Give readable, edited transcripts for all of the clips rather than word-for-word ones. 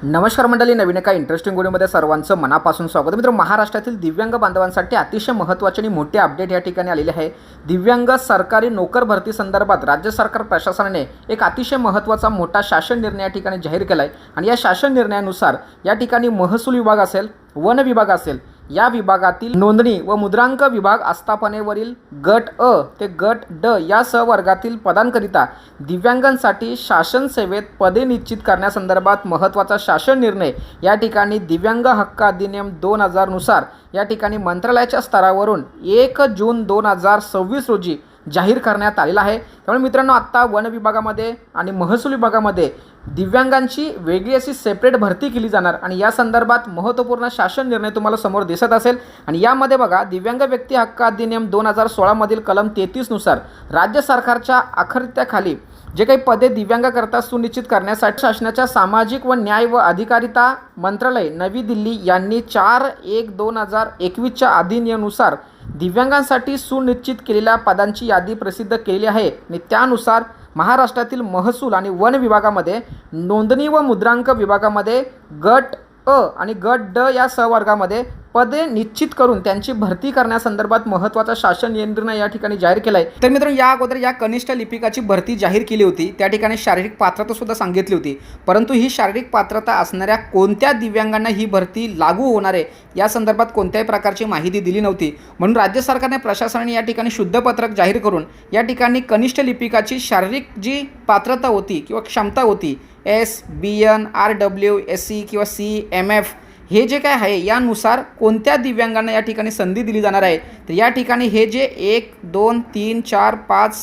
नमस्कार मंडळी, नवीन एका इंटरेस्टिंग व्हिडिओमध्ये सर्वांचं मनापासून स्वागत. मित्र, महाराष्ट्रातील दिव्यांग बांधवांसाठी अतिशय महत्त्वाचे आणि मोठे अपडेट या ठिकाणी आलेले आहे. दिव्यांग सरकारी नोकर भरती संदर्भात राज्य सरकार प्रशासनाने एक अतिशय महत्त्वाचा मोठा शासन निर्णय या ठिकाणी जाहीर केला आहे. आणि या शासन निर्णयानुसार या ठिकाणी महसूल विभाग असेल, वन विभाग असेल, या विभागातील नोंदणी व मुद्रांक विभाग आस्थापनेवरील गट अ ते गट ड या सहवर्गातील पदांकरिता दिव्यांगांसाठी शासन सेवेत पदे निश्चित करण्यासंदर्भात महत्त्वाचा शासन निर्णय या ठिकाणी दिव्यांग हक्क अधिनियम 2000 नुसार या ठिकाणी मंत्रालयाच्या स्तरावरून 1 जून 2026 रोजी जाहीर करण्यात आलेला आहे. त्यामुळे मित्रांनो, आत्ता वन विभागामध्ये आणि महसूल विभागामध्ये दिव्यांगांची वेगळी अशी सेपरेट भरती केली जाणार आणि या संदर्भात महत्त्वपूर्ण शासन निर्णय तुम्हाला समोर दिसत असेल. आणि यामध्ये बघा, दिव्यांग व्यक्ती हक्क अधिनियम 2016 मधील कलम 33 नुसार राज्य सरकारच्या आखत्याखाली जे काही पदे दिव्यांगाकरता सुनिश्चित करण्यासाठी शासनाच्या सामाजिक व न्याय व अधिकारिता मंत्रालय नवी दिल्ली यांनी 4/1/2021च्या अधिनियमानुसार दिव्यांगांसाठी सुनिश्चित केलेल्या पदांची यादी प्रसिद्ध केलेली आहे. आणि त्यानुसार महाराष्ट्रातील महसूल आणि वन विभागामध्ये नोंदणी व मुद्रांक विभागामध्ये गट अ आणि गट ड या सहवर्गामध्ये पदे निश्चित करून त्यांची भरती करण्यासंदर्भात महत्त्वाचा शासन निर्णय या ठिकाणी जाहीर केला आहे. तर मित्रांनो, या अगोदर या कनिष्ठ लिपिकाची भरती जाहीर केली होती. त्या ठिकाणी शारीरिक पात्रता सुद्धा सांगितली होती, परंतु ही शारीरिक पात्रता असणाऱ्या कोणत्या दिव्यांगांना ही भरती लागू होणार आहे या संदर्भात कोणत्याही प्रकारची माहिती दिली नव्हती. म्हणून राज्य सरकारने प्रशासनाने या ठिकाणी शुद्धपत्रक जाहीर करून या ठिकाणी कनिष्ठ लिपिकाची शारीरिक जी पात्रता होती किंवा क्षमता होती, SBN, RW, SC किंवा CMF हे जे काय आहे यानुसार कोणत्या दिव्यांगांना या ठिकाणी संधी दिली जाणार आहे. तर या ठिकाणी हे जे 1, 2, 3, 4, 5,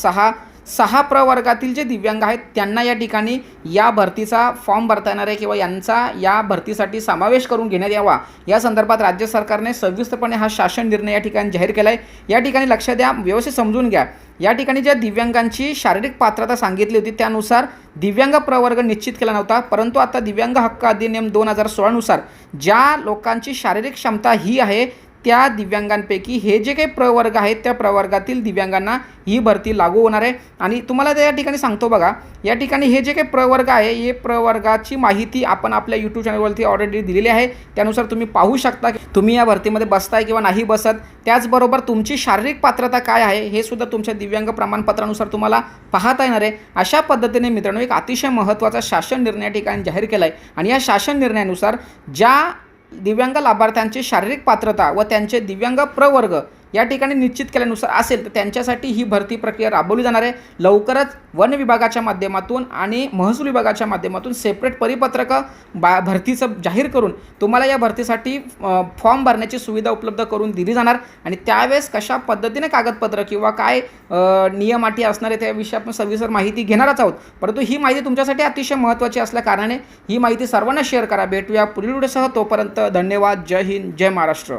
6 प्रवर्गातील जे दिव्यांग आहेत त्यांना या ठिकाणी या भरतीचा फॉर्म भरता येणार आहे किंवा यांचा या भरतीसाठी समावेश करून घेण्यात यावा या संदर्भात राज्य सरकारने सविस्तरपणे हा शासन निर्णय या ठिकाणी जाहीर केला आहे. या ठिकाणी लक्ष द्या, व्यवस्थित समजून घ्या. या ठिकाणी ज्या दिव्यांगांची शारीरिक पात्रता सांगितली होती त्यानुसार दिव्यांग प्रवर्ग निश्चित केला नव्हता, परंतु आता दिव्यांग हक्क अधिनियम 2016 नुसार ज्या लोकांची शारीरिक क्षमता ही आहे त्या दिव्यांगांपैकी हे जे काही प्रवर्ग आहेत त्या प्रवर्गातील दिव्यांगांना ही भरती लागू होणार आहे. आणि तुम्हाला त्या ठिकाणी सांगतो बघा, या ठिकाणी हे जे काही प्रवर्ग आहे हे प्रवर्गाची माहिती आपण आपल्या यूट्यूब चॅनलवरती ऑलरेडी दिलेली आहे. त्यानुसार तुम्ही पाहू शकता की तुम्ही या भरतीमध्ये बसताय किंवा नाही बसत. त्याचबरोबर तुमची शारीरिक पात्रता काय आहे हे सुद्धा तुमच्या दिव्यांग प्रमाणपत्रानुसार तुम्हाला पाहता येणार आहे. अशा पद्धतीने मित्रांनो, एक अतिशय महत्त्वाचा शासन निर्णय या ठिकाणी जाहीर केला आहे. आणि या शासन निर्णयानुसार ज्या दिव्यांग लाभार्थ्यांची शारीरिक पात्रता व त्यांचे दिव्यांग प्रवर्ग या ठिकाणी निश्चित केल्यानुसार असेल तर त्यांच्यासाठी ही भरती प्रक्रिया राबवली जाणार आहे. लवकरच वन विभागाच्या माध्यमातून आणि महसूल विभागाच्या माध्यमातून सेपरेट परिपत्रक भरतीचं जाहीर करून तुम्हाला या भरतीसाठी फॉर्म भरण्याची सुविधा उपलब्ध करून दिली जाणार. आणि त्यावेळेस कशा पद्धतीने कागदपत्र किंवा काय नियम अटी असणार आहे त्याविषयी आपण सविस्तर माहिती घेणारच आहोत. परंतु ही माहिती तुमच्यासाठी अतिशय महत्त्वाची असल्या कारणाने ही माहिती सर्वांना शेअर करा. भेटूया पुढील व्हिडिओसह. तोपर्यंत धन्यवाद. जय हिंद, जय महाराष्ट्र.